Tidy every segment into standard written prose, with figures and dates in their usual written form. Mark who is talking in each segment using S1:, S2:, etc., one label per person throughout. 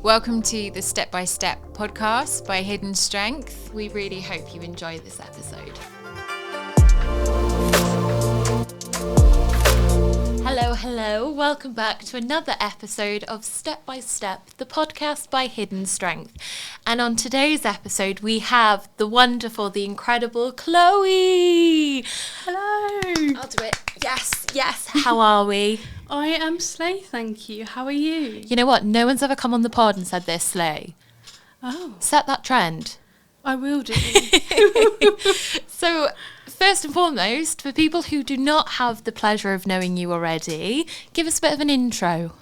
S1: Welcome to the Step by Step podcast by Hidden Strength. We really hope you enjoy this episode. Hello. Welcome back to another episode of Step by Step, the podcast by Hidden Strength. And on today's episode, we have the wonderful, the incredible Chloe.
S2: Hello.
S1: I'll do it. Yes. How are we?
S2: I am Slay, thank you. How are you?
S1: You know what? No one's ever come on the pod and said they're Slay.
S2: Oh.
S1: Set that trend.
S2: I will do.
S1: So, first and foremost, for people who do not have the pleasure of knowing you already, give us a bit of an intro.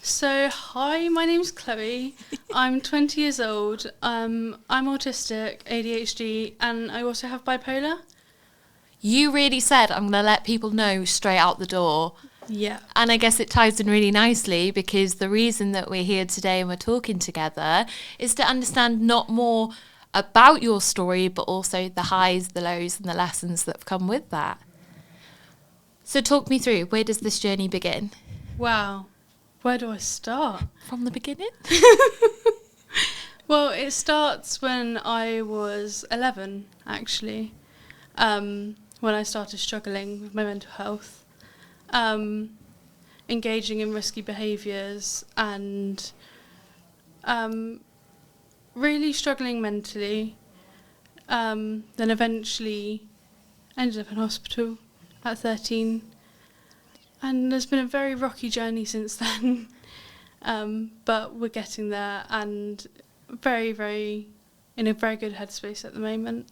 S2: So, hi, my name's Chloe. I'm 20 years old. I'm autistic, ADHD, and I also have bipolar.
S1: You really said, I'm going to let people know straight out the door.
S2: Yeah.
S1: And I guess it ties in really nicely because the reason that we're here today and we're talking together is to understand not more about your story, but also the highs, the lows, and the lessons that have come with that. So talk me through, where does this journey begin?
S2: Wow. Where do I start?
S1: From the beginning?
S2: Well, it starts when I was 11, actually, when I started struggling with my mental health. Engaging in risky behaviours and really struggling mentally, then eventually ended up in hospital at 13, and there's been a very rocky journey since then, but we're getting there and very in a very good headspace at the moment.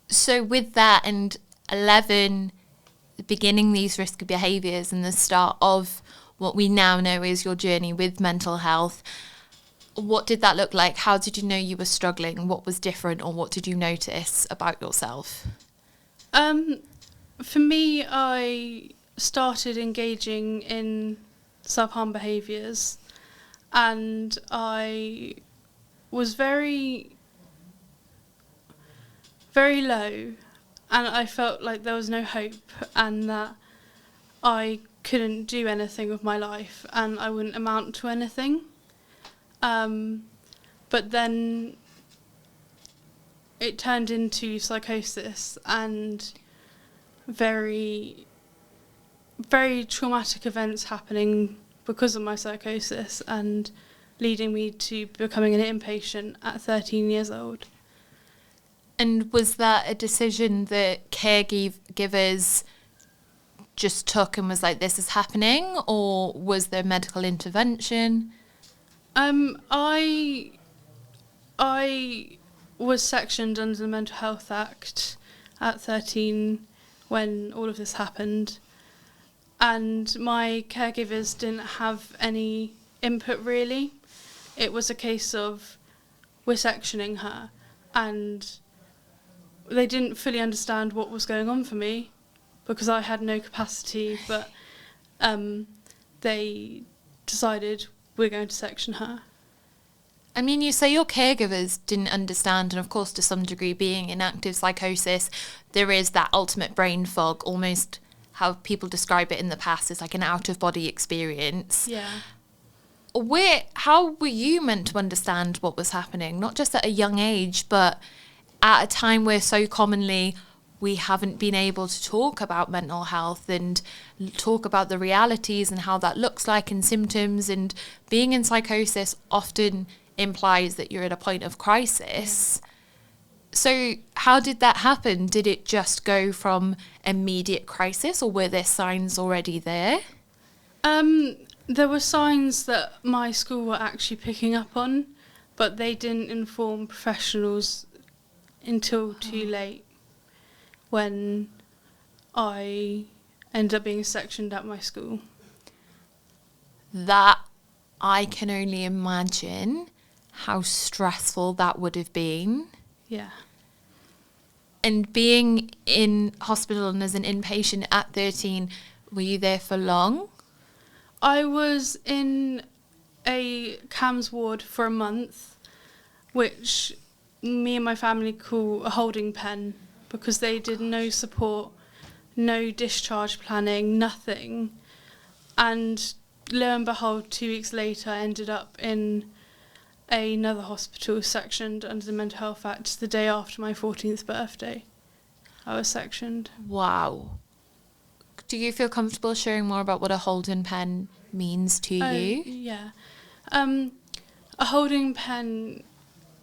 S1: So with that and 11 beginning these risky behaviours and the start of what we now know is your journey with mental health, what did that look like? How did you know you were struggling? What was different, or what did you notice about yourself?
S2: For me, I started engaging in self-harm behaviours, and I was very low, and I felt like there was no hope and that I couldn't do anything with my life and I wouldn't amount to anything. But then it turned into psychosis and very traumatic events happening because of my psychosis and leading me to becoming an inpatient at 13 years old.
S1: And was that a decision that caregivers just took and was like, this is happening, or was there medical intervention?
S2: I was sectioned under the Mental Health Act at 13 when all of this happened, and my caregivers didn't have any input really. It was a case of, we're sectioning her, and they didn't fully understand what was going on for me because I had no capacity, but they decided we're going to section her.
S1: I mean, you say your caregivers didn't understand, and of course, to some degree, being in active psychosis, there is that ultimate brain fog, almost how people describe it in the past as like an out-of-body experience.
S2: Yeah.
S1: How were you meant to understand what was happening, not just at a young age, but at a time where so commonly we haven't been able to talk about mental health and talk about the realities and how that looks like and symptoms, and being in psychosis often implies that you're at a point of crisis. Yeah. So how did that happen? Did it just go from immediate crisis, or were there signs already there?
S2: There were signs that my school were actually picking up on, but they didn't inform professionals until too late, when I ended up being sectioned at my school.
S1: That, I can only imagine how stressful that would have been.
S2: Yeah.
S1: And being in hospital and as an inpatient at 13, were you there for long?
S2: I was in a CAMS ward for a month, which me and my family call a holding pen, because they did no support, no discharge planning, nothing. And lo and behold, 2 weeks later, I ended up in another hospital sectioned under the Mental Health Act the day after my 14th birthday. I was sectioned.
S1: Wow. Do you feel comfortable sharing more about what a holding pen means to you?
S2: Yeah. A holding pen,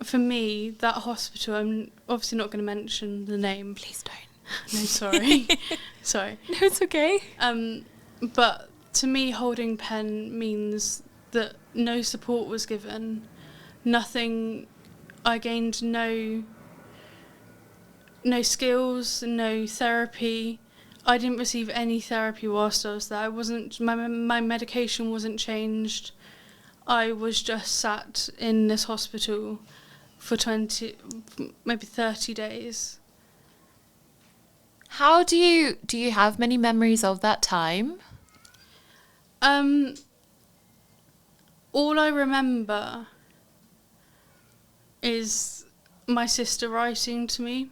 S2: for me, that hospital, I'm obviously not going to mention the name.
S1: Please don't.
S2: No, sorry. Sorry.
S1: No, it's okay.
S2: But to me, holding pen means that no support was given. Nothing, I gained no skills, no therapy. I didn't receive any therapy whilst I was there. My medication wasn't changed. I was just sat in this hospital for 20, maybe 30 days.
S1: How do you have many memories of that time?
S2: All I remember is my sister writing to me.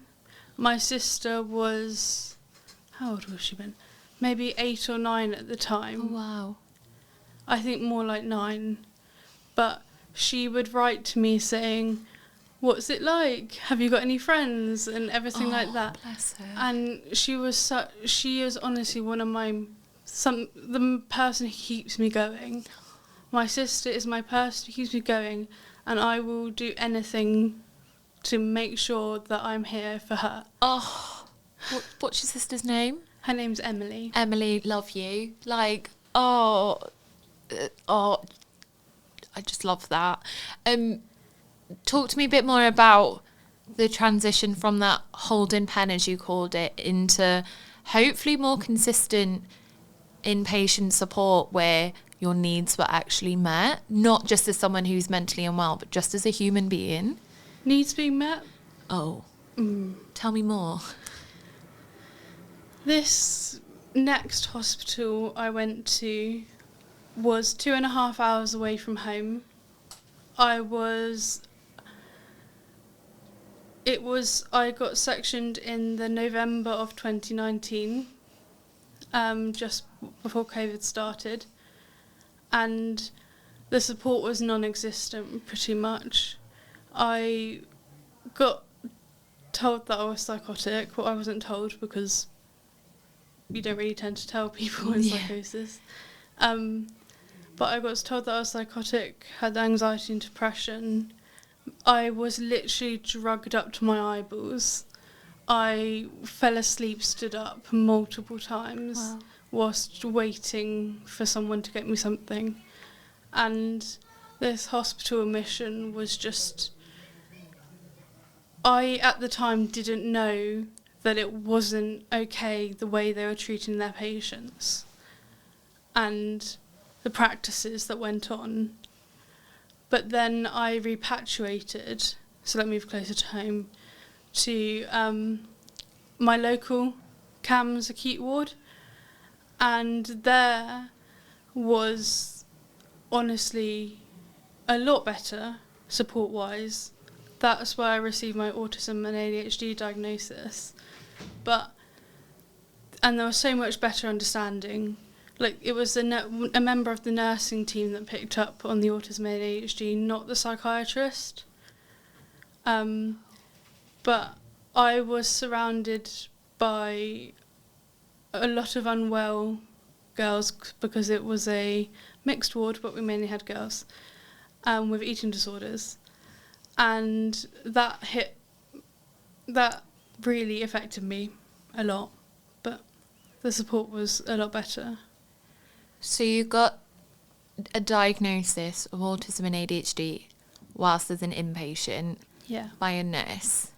S2: My sister was, how old was she then? Maybe 8 or 9 at the time.
S1: Oh, wow.
S2: I think more like 9. But she would write to me saying, "What's it like? Have you got any friends?" and everything like that.
S1: Bless her.
S2: And she is honestly one of the person who keeps me going. My sister is my person who keeps me going, and I will do anything to make sure that I'm here for her.
S1: Oh, what's your sister's name?
S2: Her name's Emily.
S1: Emily, love you. Like, I just love that. Talk to me a bit more about the transition from that holding pen, as you called it, into hopefully more consistent inpatient support where your needs were actually met, not just as someone who's mentally unwell, but just as a human being.
S2: Needs being met?
S1: Oh, tell me more.
S2: This next hospital I went to was 2.5 hours away from home. I got sectioned in the November of 2019, just before COVID started, and the support was non-existent pretty much. I got told that I was psychotic. Well, I wasn't told because you don't really tend to tell people with psychosis. But I got told that I was psychotic, had anxiety and depression. I was literally drugged up to my eyeballs. I fell asleep, stood up multiple times whilst waiting for someone to get me something. And this hospital admission was just... I, at the time, didn't know that it wasn't okay the way they were treating their patients and the practices that went on. But then I repatriated, so let me move closer to home, to my local CAMS acute ward, and there was honestly a lot better support-wise. That's where I received my autism and ADHD diagnosis. And there was so much better understanding. Like, it was a member of the nursing team that picked up on the autism and ADHD, not the psychiatrist. But I was surrounded by a lot of unwell girls because it was a mixed ward, but we mainly had girls with eating disorders. And that really affected me a lot, but the support was a lot better.
S1: So you got a diagnosis of autism and ADHD whilst as an inpatient by a nurse.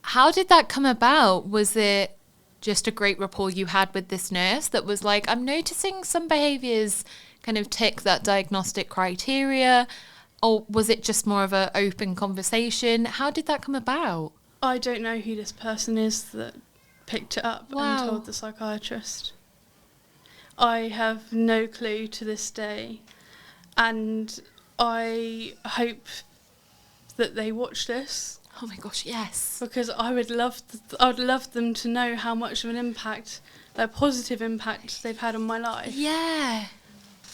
S1: How did that come about? Was it just a great rapport you had with this nurse that was like, I'm noticing some behaviours kind of tick that diagnostic criteria? Or was it just more of an open conversation? How did that come about?
S2: I don't know who this person is that picked it up and told the psychiatrist. I have no clue to this day. And I hope that they watch this.
S1: Oh my gosh, yes.
S2: Because I would love them to know how much of an impact, a positive impact they've had on my life.
S1: Yeah.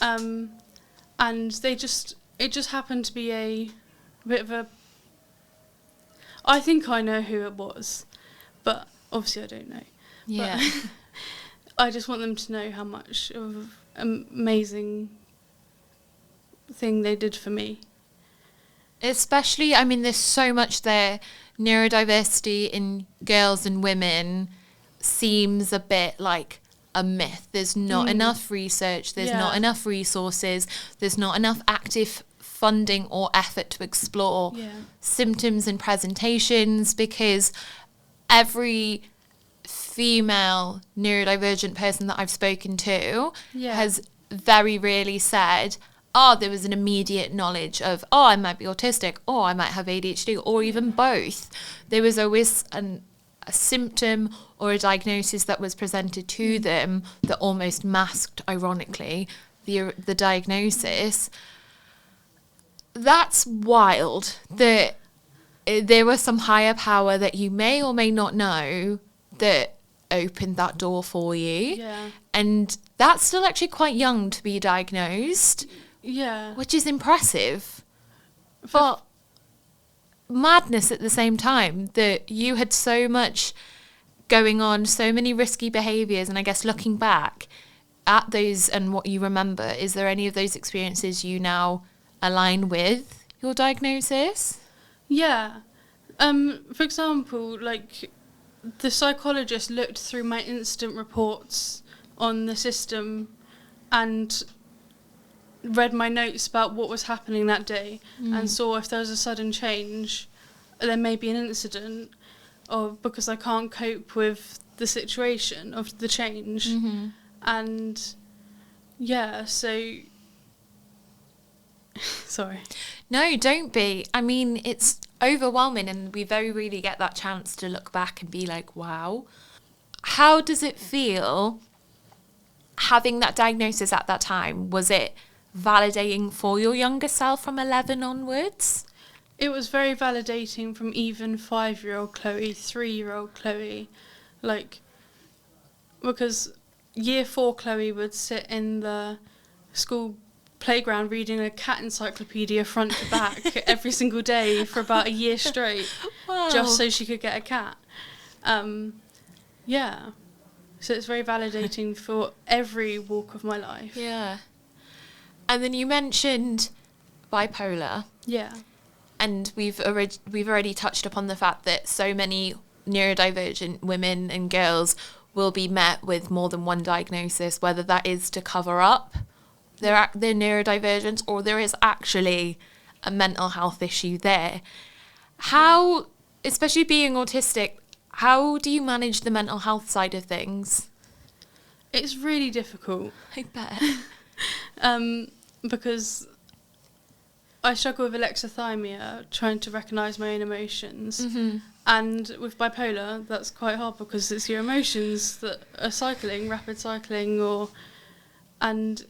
S2: And they just it just happened to be a bit of a... I think I know who it was, but obviously I don't know.
S1: Yeah.
S2: But I just want them to know how much of an amazing thing they did for me.
S1: Especially, I mean, there's so much there. Neurodiversity in girls and women seems a bit like a myth. There's not enough research. There's not enough resources. There's not enough active funding or effort to explore symptoms and presentations, because every female neurodivergent person that I've spoken to has very rarely said, oh, there was an immediate knowledge of, oh, I might be autistic, or I might have ADHD, or even both. There was always a symptom or a diagnosis that was presented to them that almost masked, ironically, the diagnosis. That's wild that there was some higher power that you may or may not know that opened that door for you.
S2: Yeah.
S1: And that's still actually quite young to be diagnosed.
S2: Yeah.
S1: Which is impressive. But madness at the same time, that you had so much going on, so many risky behaviours. And I guess looking back at those and what you remember, is there any of those experiences you now align with your diagnosis?
S2: Yeah. For example, like, the psychologist looked through my incident reports on the system and read my notes about what was happening that day and saw if there was a sudden change, there may be an incident, or because I can't cope with the situation of the change. And yeah, so sorry.
S1: No, don't be. I mean, it's overwhelming, and we very rarely get that chance to look back and be like, wow. How does it feel having that diagnosis at that time? Was it validating for your younger self from 11 onwards?
S2: It was very validating from even 5-year-old Chloe, 3-year-old Chloe, like, because year 4 Chloe would sit in the school playground reading a cat encyclopedia front to back every single day for about a year straight.
S1: Wow.
S2: Just so she could get a cat. Yeah. So it's very validating for every walk of my life.
S1: Yeah. And then you mentioned bipolar.
S2: Yeah.
S1: And we've already touched upon the fact that so many neurodivergent women and girls will be met with more than one diagnosis, whether that is to cover up their neurodivergence or there is actually a mental health issue there. How, especially being autistic, how do you manage the mental health side of things?
S2: It's really difficult.
S1: I bet.
S2: Because I struggle with alexithymia, trying to recognise my own emotions. And with bipolar, that's quite hard because it's your emotions that are cycling, rapid cycling, and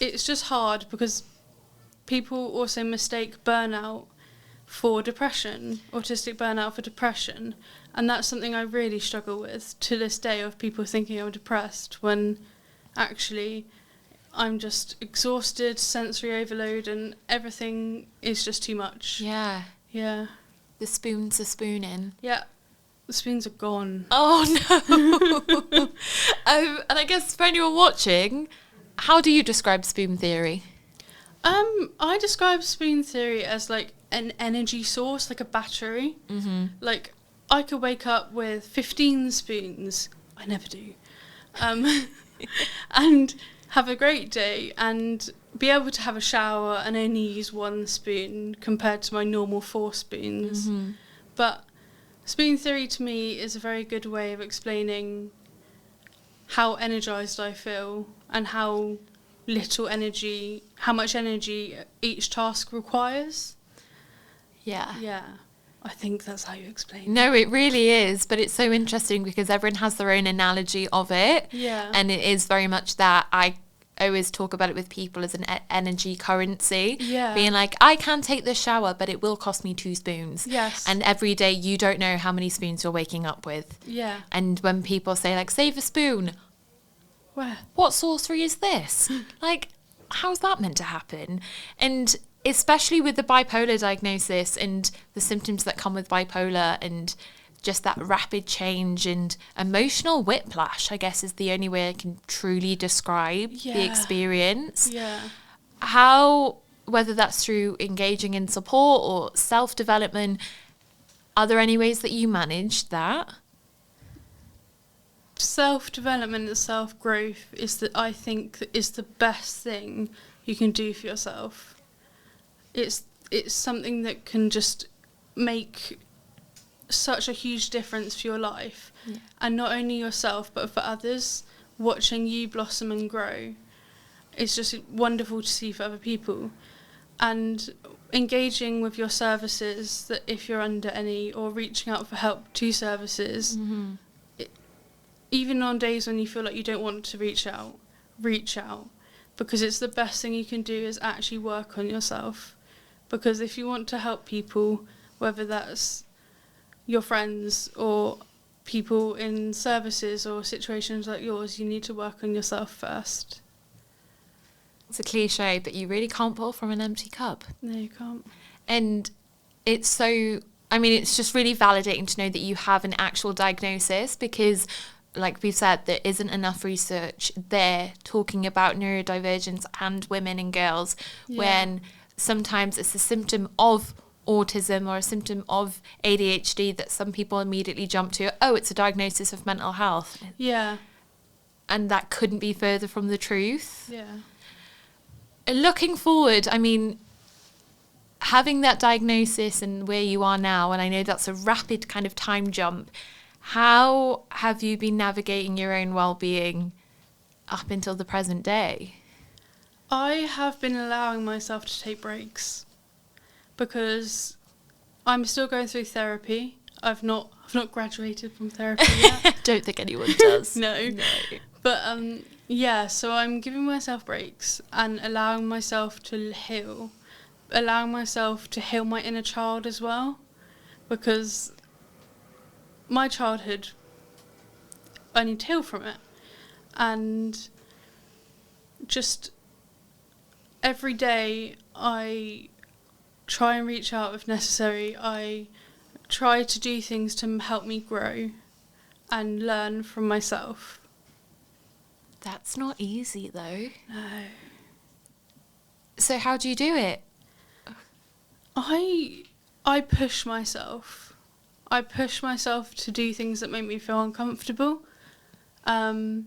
S2: it's just hard because people also mistake burnout for depression, autistic burnout for depression, and that's something I really struggle with to this day, of people thinking I'm depressed when actually I'm just exhausted, sensory overload, and everything is just too much.
S1: Yeah.
S2: Yeah.
S1: The spoons are spooning.
S2: Yeah. The spoons are gone.
S1: Oh, no. And I guess for anyone watching, how do you describe spoon theory?
S2: I describe spoon theory as like an energy source, like a battery. Like, I could wake up with 15 spoons. I never do. And have a great day and be able to have a shower and only use 1 spoon compared to my normal 4 spoons. But spoon theory to me is a very good way of explaining how energised I feel and how much energy each task requires.
S1: Yeah.
S2: Yeah. I think that's how you explain it.
S1: No, it really is, but it's so interesting because everyone has their own analogy of it.
S2: Yeah.
S1: And it is very much that. I always talk about it with people as an energy currency.
S2: Yeah.
S1: Being like, I can take this shower, but it will cost me 2 spoons.
S2: Yes.
S1: And every day you don't know how many spoons you're waking up with.
S2: Yeah.
S1: And when people say, like, save a spoon,
S2: Where?
S1: what sorcery is this? Like, how's that meant to happen? And especially with the bipolar diagnosis and the symptoms that come with bipolar, and just that rapid change and emotional whiplash, I guess, is the only way I can truly describe the experience.
S2: Yeah.
S1: How, whether that's through engaging in support or self-development, are there any ways that you manage that?
S2: Self-development and self-growth I think is the best thing you can do for yourself. It's something that can just make such a huge difference for your life, and not only yourself but for others. Watching you blossom and grow, it's just wonderful to see for other people. And engaging with your services, that if you're under any, or reaching out for help to services, even on days when you feel like you don't want to reach out, because it's the best thing you can do is actually work on yourself. Because if you want to help people, whether that's your friends or people in services or situations like yours, you need to work on yourself first.
S1: It's a cliche, but you really can't pour from an empty cup.
S2: No, you can't.
S1: And it's so, I mean, it's just really validating to know that you have an actual diagnosis, because like we've said, there isn't enough research there talking about neurodivergence and women and girls, when sometimes it's a symptom of autism or a symptom of ADHD that some people immediately jump to, oh, it's a diagnosis of mental health.
S2: Yeah.
S1: And that couldn't be further from the truth.
S2: Yeah.
S1: Looking forward, I mean, having that diagnosis and where you are now, and I know that's a rapid kind of time jump, how have you been navigating your own well-being up until the present day?
S2: I have been allowing myself to take breaks, because I'm still going through therapy. I've not graduated from therapy yet.
S1: Don't think anyone does.
S2: No. But so I'm giving myself breaks and allowing myself to heal, allowing myself to heal my inner child as well, because my childhood, I need to heal from it. And just every day I try and reach out if necessary. I try to do things to help me grow and learn from myself.
S1: That's not easy though.
S2: No.
S1: So how do you do it?
S2: I push myself. I push myself to do things that make me feel uncomfortable. I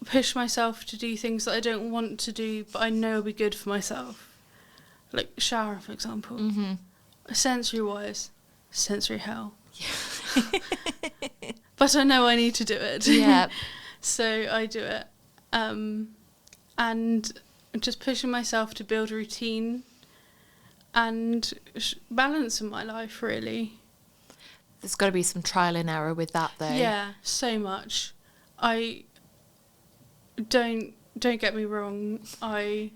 S2: push myself to do things that I don't want to do, but I know will be good for myself. Like shower, for example. Mm-hmm. Sensory-wise, sensory hell. But I know I need to do it.
S1: Yeah.
S2: So I do it. And just pushing myself to build a routine and balance in my life, really.
S1: There's got to be some trial and error with that, though.
S2: Yeah, so much. I don't get me wrong. I'm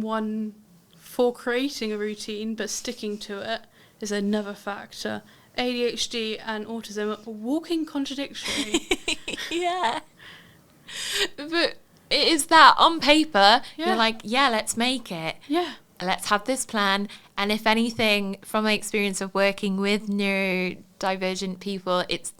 S2: one for creating a routine, but sticking to it is another factor. ADHD and autism are walking contradictory.
S1: Yeah. But it is that on paper, you're like, yeah, let's make it.
S2: Yeah.
S1: Let's have this plan. And if anything, from my experience of working with neurodivergent people, it's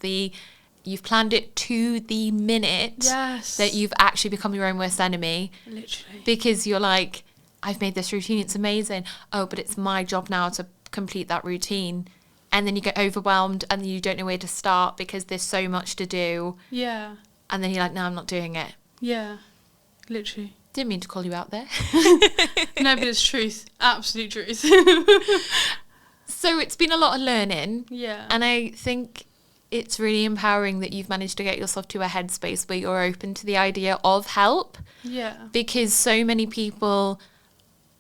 S1: you've planned it to the minute that you've actually become your own worst enemy.
S2: Literally.
S1: Because you're like, I've made this routine, it's amazing. Oh, but it's my job now to complete that routine. And then you get overwhelmed and you don't know where to start because there's so much to do.
S2: Yeah.
S1: And then you're like, no, I'm not doing it.
S2: Yeah. Literally.
S1: Didn't mean to call you out there.
S2: No, but it's truth. Absolute truth.
S1: So it's been a lot of learning.
S2: Yeah.
S1: And I think it's really empowering that you've managed to get yourself to a headspace where you're open to the idea of help.
S2: Yeah.
S1: Because so many people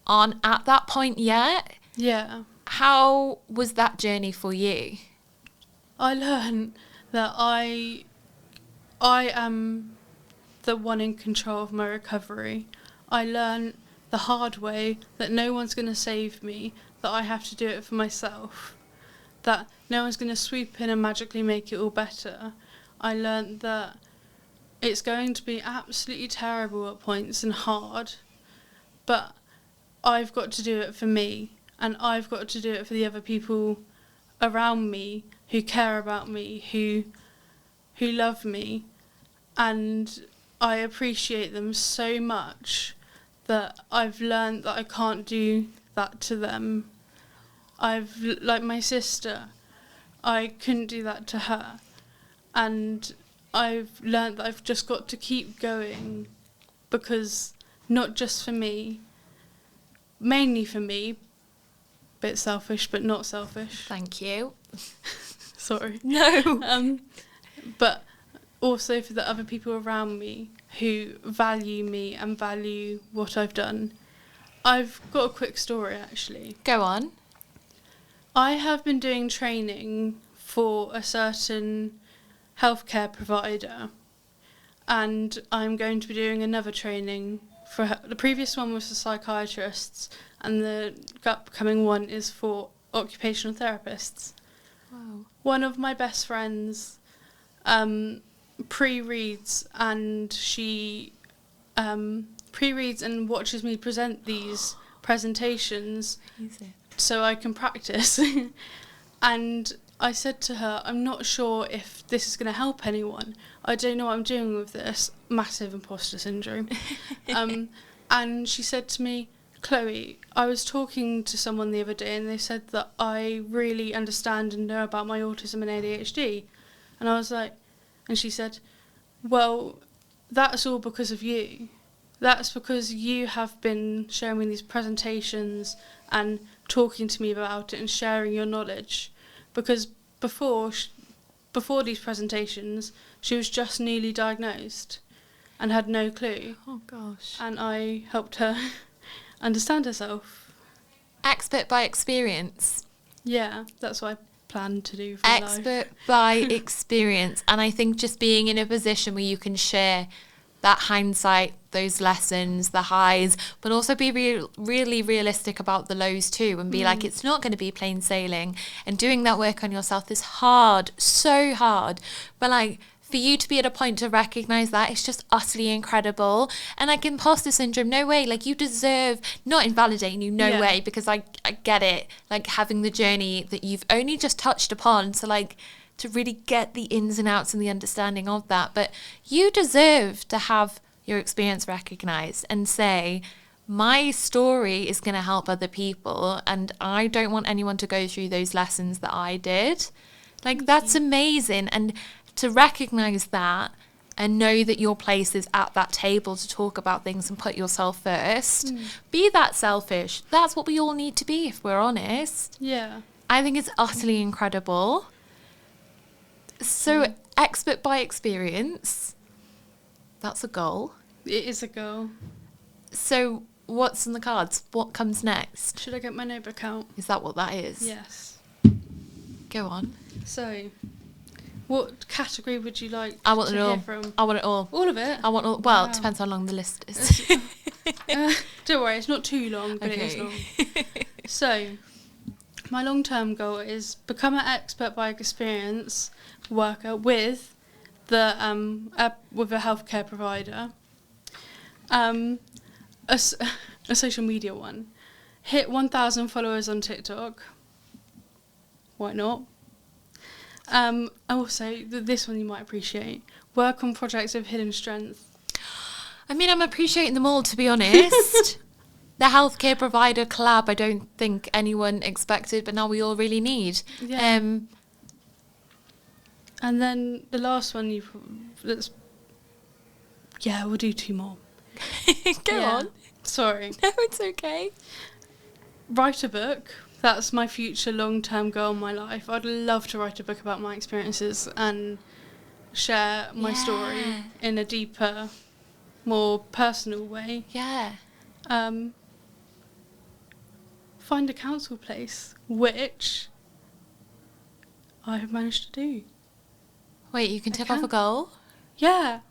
S1: aren't at that point yet.
S2: Yeah.
S1: How was that journey for you?
S2: I learned that I am the one in control of my recovery. I learned the hard way that no one's going to save me, that I have to do it for myself, that no one's going to swoop in and magically make it all better. I learnt that it's going to be absolutely terrible at points and hard, but I've got to do it for me, and I've got to do it for the other people around me who care about me, who love me, and I appreciate them so much that I've learned that I can't do that to them. Like my sister, I couldn't do that to her, and I've learned that I've just got to keep going, because not just for me, mainly for me, bit selfish but not selfish.
S1: Thank you.
S2: Sorry.
S1: No.
S2: But also for the other people around me who value me and value what I've done. I've got a quick story, actually.
S1: Go on.
S2: I have been doing training for a certain healthcare provider, and I'm going to be doing another training for her. The previous one was for psychiatrists, and the upcoming one is for occupational therapists.
S1: Wow.
S2: One of my best friends pre-reads, and she pre-reads and watches me present these presentations.
S1: Easy.
S2: So I can practice. And I said to her, I'm not sure if this is going to help anyone. I don't know what I'm doing with this. Massive imposter syndrome. And she said to me, Chloe, I was talking to someone the other day and they said that I really understand and know about my autism and ADHD. And I was like, and she said, well, that's all because of you. That's because you have been showing me these presentations and talking to me about it and sharing your knowledge. Because before these presentations, she was just newly diagnosed and had no clue.
S1: Oh, gosh.
S2: And I helped her understand herself.
S1: Expert by experience.
S2: Yeah, that's what I plan to do for my life.
S1: Expert by experience. And I think just being in a position where you can share that hindsight, those lessons, the highs, but also be really realistic about the lows too, and be like, it's not going to be plain sailing. And doing that work on yourself is hard, so hard. But like, for you to be at a point to recognise that, it's just utterly incredible. And like, imposter syndrome, no way. Like, you deserve, not invalidating you, no way, because I get it. Like, having the journey that you've only just touched upon, so like, to really get the ins and outs and the understanding of that. But you deserve to have your experience recognised and say, my story is going to help other people, and I don't want anyone to go through those lessons that I did. Like, that's amazing. And to recognise that and know that your place is at that table to talk about things and put yourself first. Be that selfish. That's what we all need to be, if we're honest.
S2: Yeah.
S1: I think it's utterly incredible. So, expert by experience, that's a goal.
S2: It is a goal.
S1: So, what's in the cards? What comes next?
S2: Should I get my notebook out?
S1: Is that what that is?
S2: Yes.
S1: Go on.
S2: So, what category would you like
S1: I want
S2: to
S1: it all.
S2: hear from?
S1: I want it all.
S2: All of it?
S1: I want all. Well,
S2: Wow.
S1: it depends how long the list is.
S2: Don't worry, it's not too long, but it is long. So, my long-term goal is become an expert by experience worker with the with a healthcare provider, a social media one, hit 1,000 followers on TikTok. Why not? Also, this one you might appreciate. Work on projects of hidden strength.
S1: I mean, I'm appreciating them all, to be honest. The healthcare provider collab, I don't think anyone expected, but now we all really need.
S2: Yeah. And then the last one we'll do 2 more.
S1: Go on.
S2: Sorry.
S1: No, it's okay.
S2: Write a book. That's my future long-term goal in my life. I'd love to write a book about my experiences and share my story in a deeper, more personal way.
S1: Yeah.
S2: Find a council place, which I have managed to do.
S1: Wait, you can tick off a goal?
S2: Yeah.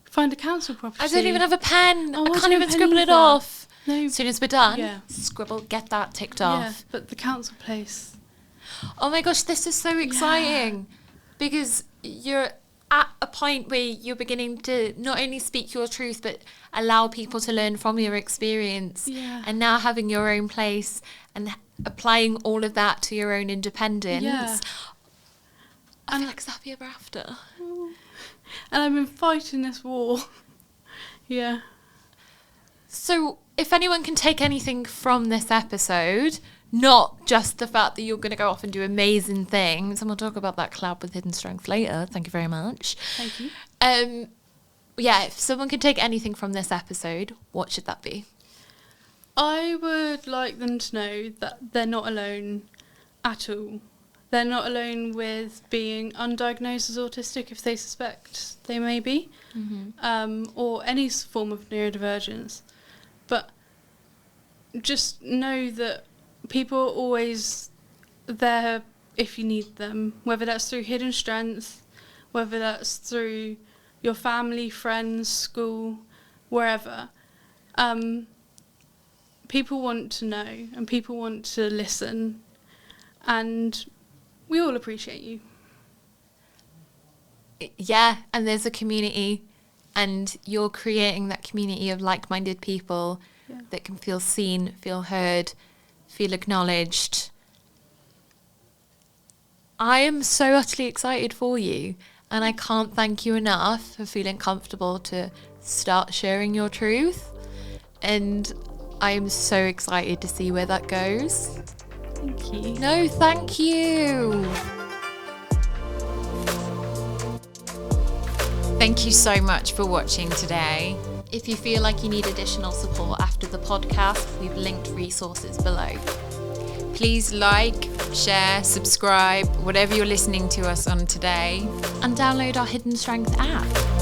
S2: Find a council property.
S1: I don't even have a pen. I
S2: wasn't
S1: can't even
S2: a pen
S1: scribble it
S2: either.
S1: off.
S2: No.
S1: As soon as we're done,
S2: Yeah.
S1: scribble, get that ticked
S2: Yeah,
S1: off.
S2: but the council place.
S1: Oh my gosh, this is so exciting. Because at a point where you're beginning to not only speak your truth, but allow people to learn from your experience.
S2: Yeah.
S1: And now having your own place and applying all of that to your own independence.
S2: Yeah.
S1: I feel like it's happy ever after.
S2: And I've been fighting this war. Yeah.
S1: So if anyone can take anything from this episode, not just the fact that you're going to go off and do amazing things, and we'll talk about that collab with Hidden Strength later. Thank you very much.
S2: Thank you.
S1: Yeah, if someone can take anything from this episode, what should that be?
S2: I would like them to know that they're not alone at all. They're not alone with being undiagnosed as autistic if they suspect they may be, or any form of neurodivergence. But just know that people are always there if you need them, whether that's through Hidden Strength, whether that's through your family, friends, school, wherever. People want to know and people want to listen, and we all appreciate you.
S1: Yeah, and there's a community, and you're creating that community of like-minded people that can feel seen, feel heard, feel acknowledged. I am so utterly excited for you, and I can't thank you enough for feeling comfortable to start sharing your truth, and I am so excited to see where that goes.
S2: Thank you.
S1: No, thank you. Thank you so much for watching today. If you feel like you need additional support after the podcast, we've linked resources below. Please like, share, subscribe, whatever you're listening to us on today, and download our Hidden Strength app.